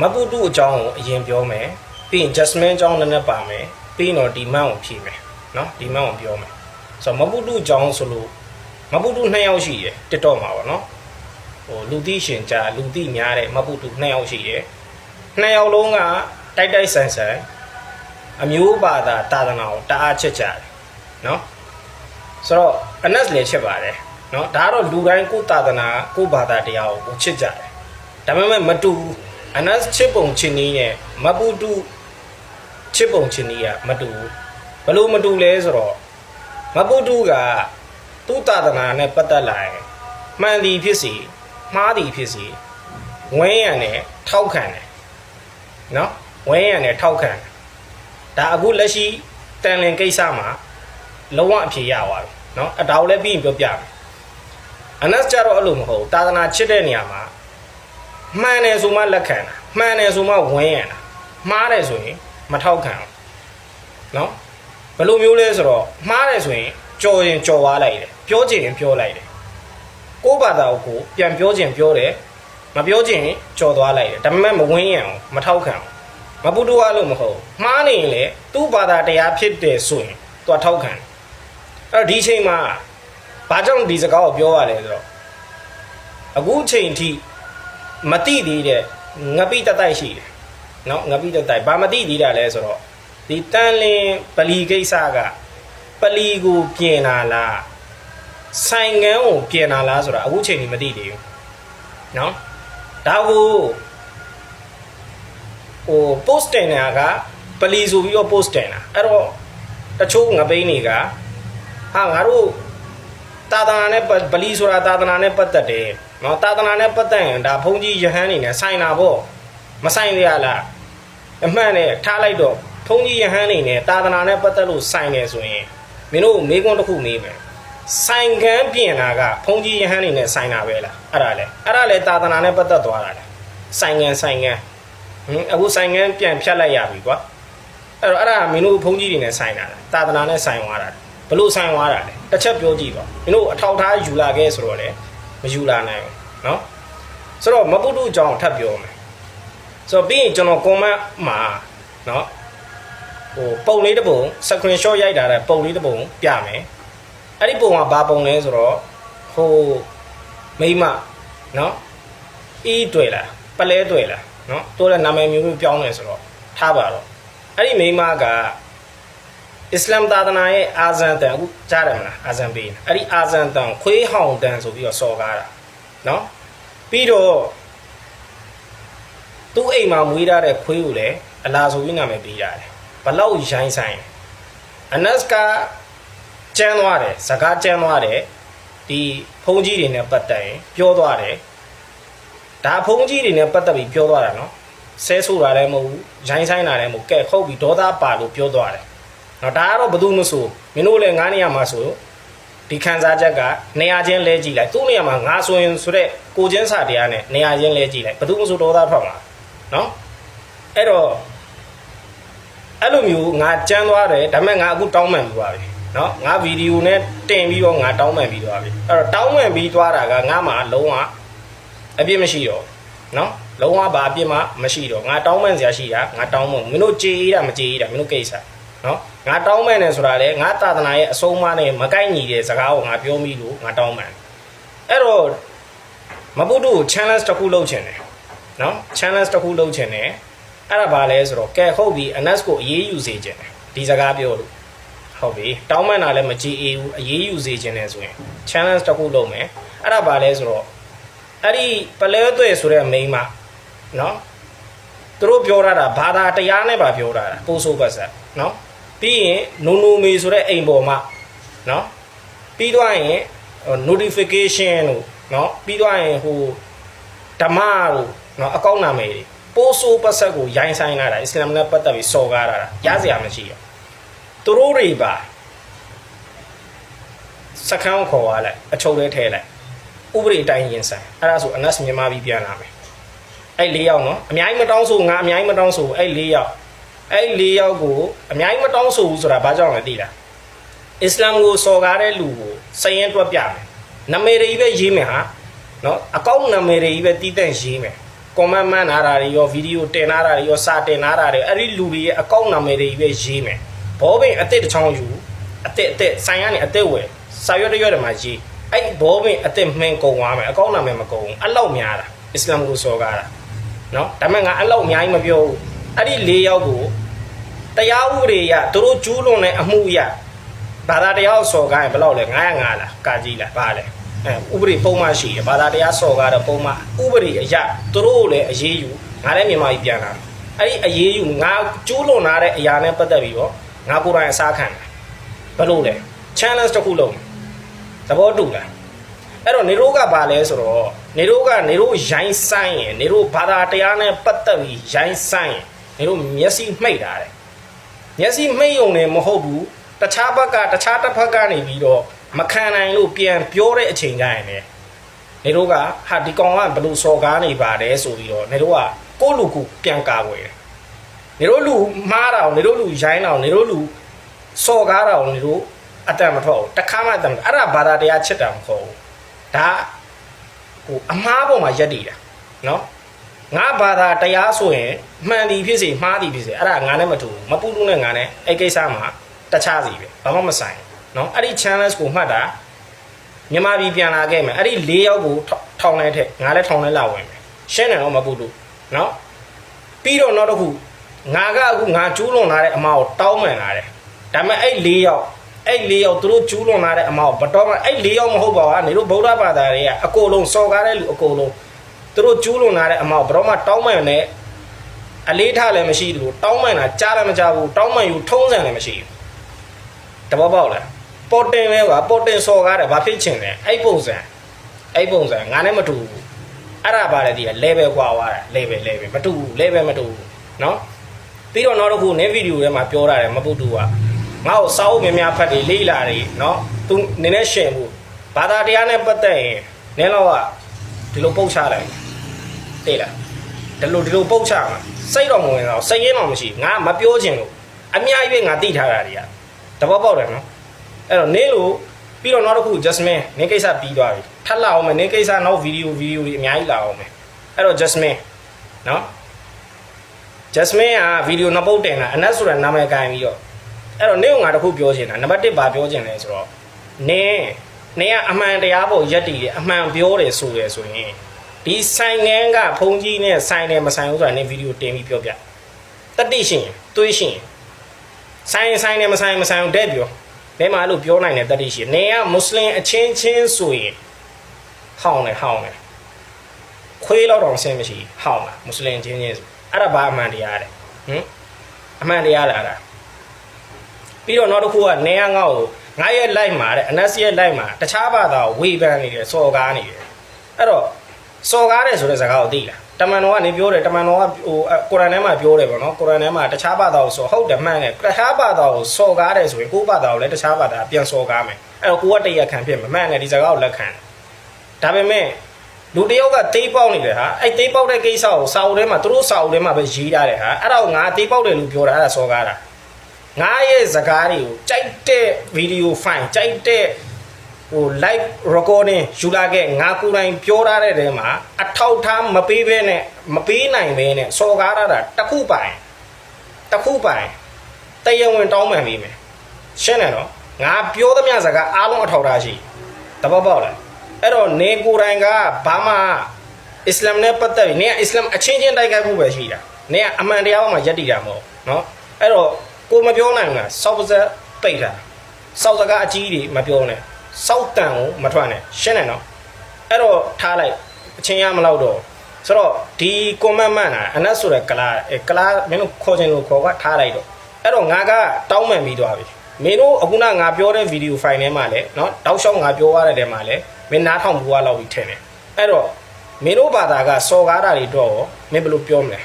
မပုတုအကြောင်းကိုအရင်ပြောမယ်ပြီးရင် Jasmine အကြောင်းလည်းပါမယ်ပြီးရင်တော့ဒီမန်းကိုဖြည့်မယ်နော်ဒီမန်းကိုပြောမယ်ဆိုတော့မပုတုအကြောင်းဆိုလို့မပုတု2ယောက်ရှိတယ် TikTok မှာပေါ့နော်ဟိုလူသိရှင်ကြားလူသိများတဲ့မပုတု2ယောက်ရှိတယ်2ယောက်လုံးကတိုက်ဆန်ဆန်အမျိုးဘာသာတာသနာကိုတအားချက်ကြတယ်နော်ဆိုတော့အနက်လည်းချက်ပါတယ်နော်ဒါကတော့လူတိုင်းကိုတာသနာကိုဘာသာတရားကိုချစ်ကြတယ်ဒါပေမဲ့မတူအနက်ချစ်ပုံချင်းနည်းနဲ့မပုတုချစ်ပုံချင်းနည်းကမတူဘလို့မတူလဲဆိုတော့မပုတုကသူ့တာသနာနဲ့ပတ်သက်လာရင်မှန်သည်ဖြစ်စီမှားသည်ဖြစ်စီဝင်းရံနဲ့ထောက်ခံတယ်နော်ဝင်းရံနဲ့ထောက်ခံဒါအခုလက်ရှိတန်လင်ကိစ္စမှာလုံးဝအဖြေရသွားပြီနော်အတောင်လည်းပြီးရင်ပြောပြမယ်အနက်ကြတော့အဲ့လိုမဟုတ်တာသနာချစ်တဲ့နေရာမှာမှန်တယ်ဆိုမှလက်ခံတာမှန်တယ်ဆိုမှဝင်းရံတာမှားတယ်ဆိုရင်မထောက်ခံအောင်နော်ဘယ်လိုမျိုးလဲဆိုတော့မှားတယ်ဆိုရင်ကြော်ရင်ကြော်သွားလိုက်တယ်ပြောချင်ရင်ပြောလိုက်တယ်ကိုယ့်ဘာသာကိုပြန်ပြောချင်ပြောတယ်မပြောချင်ကြော်သွားလိုက်တယ်ဒါပေမဲ့မဝင်းရံအောင်မထောက်ခံအောင်မပုတုကလို့မဟုတ်မှားနေရင်လေသူ့ဘာသာတရားဖြစ်တယ်ဆိုရင်သူကထောက်ခံအဲ့တော့ဒီချိန်မှာဘာကြောင့်ဒီစကားကိုပြောရလဲဆိုတော့အခုချိန်ထိမတိသေးတဲ့ငပိတတိုက်ရှိတယ်နော်ငပိတတိုက်ဘာမတိသေးတာလဲဆိုတော့ဒီတန်လင်းပလီကိစ္စကပလီကိုပြင်လာလားဆိုင်ငန်းကိုပြင်လာလားဆိုတာအခုချိန်ထိမသိသေးဘူးနော်ဒါကိုဟို post တင်တာကပလီဆိုပြီးတော့ post တင်တာအဲ့တော့တချို့ငပိန်းတွေကဟာငါတို့သာသနာနဲ့ပလီဆိုတာသာသနာနဲ့ပတ်သက်တယ်နော်သာသနာနဲ့ပတ်သက်ရင်ဒါဘုန်းကြီးယဟန်နေနဲ့ဆိုင်တာပေါ့မဆိုင်ရလားအမှန်နဲ့ထားလိုက်တော့ဘုန်းကြီးယဟန်နေနဲ့သာသနာနဲ့ပတ်သက်လို့ဆိုင်နေဆိုရင်မင်းတို့မေးခွန်းတစ်ခုမေးမယ်ဆိုင်ကန်းပြင်တာကဘုန်းကြီးယဟန်နေနဲ့ဆိုင်တာပဲလားအဲ့ဒါလေသာသနာနဲ့ပတ်သက်သွားတာလေဆိုင်ကန်းအခုဆိုင်ကန်းပြန်ဖြတ်လိုက်ရပြီကွာအဲ့ဒါမင်းတို့ဘုန်းကြီးတွေနဲ့ဆိုင်တာလားသာသနာနဲ့ဆိုင်သွားတာဘလို့ဆိုင်သွားတာလဲတစ်ချက်ပြောကြည့်ပါမင်းတို့အထောက်ထားယူလာခဲ့ဆိုတော့လေမယူလာနိုင်ဘူးနော်ဆိုတော့မပုတုအကြောင်းထပ်ပြောမယ်ဆိုတော့ပြီးရင်ကျွန်တော် comment မှာနော်ဟိုပုံလေးတစ်ပုံ screenshot ရိုက်တာတဲ့ပုံလေးတစ်ပုံပြမယ်အဲ့ဒီပုံကဘာပုံလဲဆိုတော့ဟိုမိမနော်အီးတွေ့လားပလဲတွေ့လားနော်တိုးတဲ့နာမည်မျိုးပြောင်းနေဆိုတော့ထားပါတော့အဲ့ဒီမိမကအစ္စလာမ်သာသနာရဲ့အာဇန်တန်အခုကြားတယ်မလားအာဇန်ပေးအဲ့ဒီအာဇန်တန်ခွေးဟောင်တန်ဆိုပြီးတော့စော်ကားတာနော်ပြီးတော့သူ့အိမ်မှာမွေးထားတဲ့ခွေးကိုလည်းအလာဆိုပြီးနာမည်ပေးရတယ်ဘလောက်ရိုင်းဆိုင်အနက်စကကျန်းသွားတယ်စကားကျန်းသွားတယ်ဒီဖုန်းကြီးတွေနဲ့ပတ်သက်ရင်ပြောသွားတယ်ဒါဖုန်းကြီးတွေနဲ့ပတ်သက်ပြီးပြောသွားတာနော်ဆဲဆိုတာလည်းမဟုတ်ဘူးရိုင်းဆိုင်တာလည်းမဟုတ်ကဲခုတ်ပြီးဒေါသပါလို့ပြောသွားတယ်နော်ဒါကတော့ဘယ်သူမှဆိုမင်းတို့လည်းငားနေရမှာဆိုဒီခံစားချက်ကနေရာချင်းလဲကြည့်လိုက်သူ့နေရာမှာငါဆိုရင်ဆိုတဲ့ကိုချင်းစာတရားနဲ့နေရာချင်းလဲကြည့်လိုက်ဘယ်သူမှဆိုဒေါသထွက်မှာနော်အဲ့တော့အဲ့လိုမျိုးငါကြမ်းသွားတယ်ဒါပေမဲ့ငါအခုတောင်းပန်ပြီးသွားပြီနော်ငါဗီဒီယိုနဲ့တင်ပြီးတော့ငါတောင်းပန်ပြီးသွားပြီအဲ့တော့တောင်းပန်ပြီးသွားတာကငါမှလုံးဝအပြစ်မရှိတော့နော်လုံးဝဘာအပြစ်မှမရှိတော့ငါတောင်းပန်စရာရှိတာငါတောင်းပန်မင်းတို့ကြေးတာမကြေးတာမင်းတို့ကိစ္စနော်ငါတောင်းပန်တယ်ဆိုတာလေငါသာသနာရဲ့အဆုံးအမနဲ့မကိုက်ညီတဲ့စကားကိုငါပြောမိလို့ငါတောင်းပန်အဲ့တော့မပုတုကို challenge တစ်ခုလုပ်ချင်တယ်နော် challenge တစ်ခုလုပ်ချင်တယ်အဲ့ဒါဘာလဲဆိုတော့ကဲဟုတ်ပြီ anas ကိုအေးအေးယူစေချင်တယ်ဒီစကားပြောလို့ဟုတ်ပြီတောင်းပန်တာလည်းမကြည်အေးဘူးအေးအေးယူစေချင်တယ်ဆိုရင် challenge တစ်ခုလုပ်မယ်အဲ့ဒါဘာလဲဆိုတော့အဲ့ဒီပလဲသွဲဆိုတဲ့မိန်းမနော်သူတို့ပြောတာဘာသာတရားနဲ့ပါပြောတာပို့ဆိုပတ်ဆက်နော်ပြီးရင်နုံနုံမေဆိုတဲ့အိမ်ပေါ်မှာနော်ပြီးသွားရင် notification လို့နော်ပြီးသွားရင်ဟိုဓမ္မလို့နော်အကောင့်နာမည်တွေပိုးဆိုးပတ်ဆက်ကိုရိုင်းဆိုင်လာတာအစ္စလာမ်နဲ့ပတ်သက်ပြီးစော်ကားတာရစရာမရှိရသူတို့တွေပါစကန်းခေါ်ရလိုက်အချုပ်လေးထည့်လိုက်ဥပဒေအတိုင်းရင်ဆိုင်အဲ့ဒါဆိုအနက်မြန်မာပြည်ပြန်လာမယ်အဲ့၄ယောက်နော်အများကြီးမတောင်းဆိုငါအများကြီးမတောင်းဆိုအဲ့၄ယောက်ကိုအများကြီးမတောင်းဆိုဘူးဆိုတာဘာကြောင့်လဲသိလားအစ္စလာမ်ကိုစော်ကားတဲ့လူကိုစရင်တွက်ပြမယ်နာမည်တွေပဲရေးမယ်ဟာနော်အကောင့်နာမည်တွေပဲတီးတန့်ရေးမယ် comment မှန်းလာတာတွေရောဗီဒီယိုတင်လာတာတွေရောစာတင်လာတာတွေအဲ့ဒီလူတွေရဲ့အကောင့်နာမည်တွေပဲရေးမယ်ဘောပင်အစ်စ်တစ်ချောင်းယူအစ်ဆိုင်ကနေအစ်စ်ဝယ်စာရွက်တွေမှာရေးအဲ့ဘောပင်အစ်စ်မှင်းကုန်သွားမယ်အကောင့်နာမည်မကုန်ဘူးအဲ့လောက်များတာအစ္စလာမ်ကိုစော်ကားတာနော်ဒါပေမဲ့ငါအဲ့လောက်အများကြီးမပြောဘူးအဲ့ဒီ၄ယောက်ကိုတရားဥပဒေရသူတို့ကျူးလွန်တဲ့အမှုရဘာသာတရားစော်ကားရင်ဘယ်လောက်လဲ905လားကာကြီးလားဘာလဲဥပဒေပုံမှန်ရှိတယ်ဘာသာတရားစော်ကားတော့ပုံမှန်ဥပဒေအရသူတို့လည်းအရေးယူငါလည်းမြန်မာပြည်ပြန်လာအဲ့ဒီအရေးယူငါကျူးလွန်လာတဲ့အရာနဲ့ပတ်သက်ပြီးတော့ငါကိုယ်တိုင်အစားခံတယ်ဘယ်လိုလဲ challenge တစ်ခုလုံးသဘောတူလားအဲ့တော့နေတို့ကဘာလဲဆိုတော့နေတို့ရိုင်းဆိုင်ရင်နေတို့ဘာသာတရားနဲ့ပတ်သက်ပြီးရိုင်းဆိုင်ရင်နေတို့မျက်စိမှိတ်တာတယ်မျက်စိမှိတ်ုံနဲ့မဟုတ်ဘူးတခြားဘက်ကတခြားတစ်ဖက်ကနေပြီးတော့မခံနိုင်လို့ပြန်ပြောတဲ့အချိန်ကျရင်လည်းနေတို့ကဟာဒီကောင်ကဘလို့စော်ကားနေပါတယ်ဆိုပြီးတော့နေတို့ကကိုယ့်လူကူပြန်ကာကွယ်တယ်နေတို့လူမှားတာကိုနေတို့လူရိုင်းတာကိုနေတို့လူစော်ကားတာကိုနေတို့အတန်မထွက်ဘူးတခါမှအတန်အဲ့ဒါဘာသာတရားချစ်တာမဟုတ်ဘူးဒါဟိုအမှားပေါ်မှာယက်တည်တာနော်ငါဘာသာတရားဆိုရင်မှန်သည်ဖြစ်စေမှားသည်ဖြစ်စေအဲ့ဒါငါနဲ့မတူဘူးမပူတူနဲ့ငါနဲ့အဲ့ကိစ္စမှာတခြားစီပဲဘာမှမဆိုင်နော်အဲ့ဒီ challenge ကိုမှတ်တာမြန်မာပြည်ပြန်လာခဲ့မယ်အဲ့ဒီ၄ယောက်ကိုထောင်ထဲထက်ငါလည်းထောင်ထဲလာဝင်မယ်ရှင်းတယ်နော်မပူတူနော်ပြီးတော့နောက်တစ်ခုငါကအခုငါကျူးလွန်လာတဲ့အမားကိုတောင်းပန်လာတယ်ဒါပေမဲ့အဲ့၄ယောက်သူတို့ကျူးလွန်လာတဲ့အမားကိုဘတော်မှအဲ့၄ယောက်မဟုတ်ပါဘူးနေတို့ဗုဒ္ဓဘာသာတွေကအကိုလုံးစော်ကားတဲ့လူအကိုလုံးသူတို့ကျူးလွန်လာတဲ့အမားကိုဘတော်မှတောင်းပန်နဲ့အလေးထားလည်းမရှိဘူးတောင်းပန်တာကြားလည်းမကြားဘူးတောင်းပန်ယူထုံးစံလည်းမရှိဘူးတဘောပေါက်လားပေါ်တင်ပဲကွာပေါ်တင်စော်ကားတယ်ဘာဖြစ်ချင်လဲအဲ့ပုံစံငါနဲ့မတူဘူးအဲ့ဒါပါလေဒီက level ကွာသွားတာ level မတူဘူး level မတူဘူးနော်ပြီးတော့နောက်တစ်ခုနည်းဗီဒီယိုထဲမှာပြောတာတယ်မပူတူကငါ့ကိုစာအုပ်များဖတ်တယ်လေးလာတယ်နော်သူနည်းနည်းရှင်းဖို့ဘာသာတရားနဲ့ပတ်သက်ရင်နည်းတော့ကဒီလိုပုတ်ချလိုက်သိလားဒီလိုပုတ်ချမှာစိတ်တော့မဝင်တော့စိတ်ရင်းတော့မရှိငါမပြောချင်လို့အများကြီးပဲငါသိထားတာတွေကတဘောပေါက်တယ်နော်အဲ့တော့နင်းလို့ပြီးတော့နောက်တစ်ခု Jasmine နင်းကိစ္စပြီးသွားပြီထပ်လာအောင်မယ်နင်းကိစ္စနောက်ဗီဒီယိုတွေအများကြီးလာအောင်မယ်အဲ့တော့ Jasmine နော် Jasmine ကဗီဒီယိုနှစ်ပုတ်တင်တာအနက်ဆိုတဲ့နာမည်ကိုင်ပြီးတော့အဲ့တော့နင်းကငါတစ်ခုပြောချင်တာနံပါတ်1ဘာပြောချင်လဲဆိုတော့နင်းကအမှန်တရားပေါ်ရက်တည်တယ်အမှန်ပြောတယ်ဆိုရင်ဒီဆိုင်ငန်းကဖုန်ကြီးနဲ့ဆိုင်တယ်မဆိုင်ဘူးဆိုတာနင်းဗီဒီယိုတင်ပြီးပြောပြတတိရှင်တွေးရှင်ဆိုင်တယ်မဆိုင်ဘူးတဲ့ပြောဘယ်မှာလို့ပြောနိုင်တဲ့တတိရှင်နေကမွတ်စလင်အချင်းဆိုရင်ဟောင်းတယ်ခွေးလောက်တော့ဆင်းမရှိဟောင်းတာမွတ်စလင်ချင်းဆိုအဲ့ဒါဘာအမှန်တရားလဲအမှန်တရားလားအဲ့ပြီးတော့နောက်တစ်ခုကနေကငါ့ကိုငါရဲ့ live မှာတဲ့အနက်စီရဲ့ live မှာတခြားဘာသာကိုဝေဖန်နေတယ်စော်ကားနေတယ်အဲ့တော့စော်ကားတယ်ဆိုတဲ့စကားကိုသိလားတမန်တော်ကနေပြောတယ်တမန်တော်ကဟိုကုရ်အာန်ထဲမှာပြောတယ်ပေါ့နော်ကုရ်အာန်ထဲမှာတခြားဘာသာကိုစော်ဟုတ်တယ်မှန်တယ်တခြားဘာသာကိုစော်ကားတယ်ဆိုရင်ကိုယ့်ဘာသာကိုလည်းတခြားဘာသာပြန်စော်ကားမယ်အဲ့တော့ကိုကတရားခံဖြစ်မှာမှန်တယ်ဒီစကားကိုလက်ခံတယ်ဒါပေမဲ့လူတယောက်ကတေးပေါက်နေတယ်ဟာအဲ့တေးပေါက်တဲ့ကိစ္စကိုစာအုပ်ထဲမှာသူတို့စာအုပ်ထဲမှာပဲရေးထားတယ်ဟာအဲ့ဒါကိုငါတေးပေါက်တယ်လို့ပြောတာအဲ့ဒါစော်ကားတာငါရဲ့စကားတွေကိုကြိုက်တဲ့ဗီဒီယိုဖိုင်ကြိုက်တဲ့ဟို live recording ယူလာခဲ့ငါကိုယ်တိုင်ပြောထားတဲ့တဲမှာအထောက်ထားမပေးနိုင်ပဲနဲ့စော်ကားတာတခုပိုင်တရားဝင်တောင်းပန်ပေးမယ်ရှင်းတယ်နော်ငါပြောသမျှစကားအားလုံးအထောက်ထားရှိတပတ်ပေါက်လားအဲ့တော့နေကိုယ်တိုင်ကဘာမှအစ္စလာမ်နဲ့ပတ်သက်ပြီးနေကအစ္စလာမ်အချင်းချင်းတိုက်ခိုက်မှုပဲရှိတာနေကအမှန်တရားပေါ်မှာယက်တည်တာမဟုတ်နော်အဲ့တော့ကိုမပြောနိုင်ဘူးလားစောက်ပါစက်ပိတ်တာစောက်စကားအကြီးတွေမပြောနဲ့စောက်တန်ကိုမထွက်နဲ့ရှင်းတယ်နော်အဲ့တော့ထားလိုက်အချင်းရမလို့တော့ဆိုတော့ဒီကွန်မန့်မှန်တာအနက်ဆိုတဲ့ကလာမင်းတို့ခေါ်ချင်လို့ခေါ်ကထားလိုက်တော့အဲ့တော့ငါကတောင်းပန်ပြီးသွားပြီမင်းတို့အခုနငါပြောတဲ့ဗီဒီယိုဖိုင်ထဲမှာလည်းနော်တောက်လျှောက်ငါပြောရတဲ့ထဲမှာလည်းမင်းနားထောင်ဘူးလောက်ပြီးထင်တယ်အဲ့တော့မင်းတို့ဘာသာကစော်ကားတာတွေတော့မင်းဘယ်လိုပြောမလဲ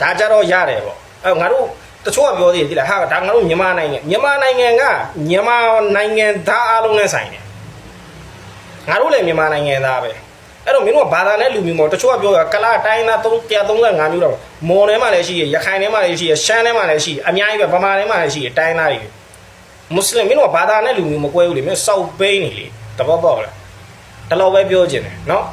ဒါကြတော့ရတယ်ပေါ့အဲ့ငါတို့တချို့ကပြောသေးတယ်ဒီလားဟာဒါငါတို့မြန်မာနိုင်ငံကမြန်မာနိုင်ငံသားအားလုံးနဲ့ဆိုင်တယ်ငါတို့လည်းမြန်မာနိုင်ငံသားပဲအဲ့တော့မင်းတို့ကဘာသာနဲ့လူမျိုးမဟုတ်တချို့ကပြောကလာတိုင်းသား335မျိုးတော့မော်ထဲမှာလည်းရှိရရခိုင်ထဲမှာလည်းရှိရရှမ်းထဲမှာလည်းရှိအများကြီးပဲဗမာထဲမှာလည်းရှိရတိုင်းသားတွေမွတ်စလင်မင်းတို့ကဘာသာနဲ့လူမျိုးမကွဲဘူးလေမင်းစောက်ပိန်းနေလေတဘောပေါက်လားတလောက်ပဲပြောချင်တယ်နော်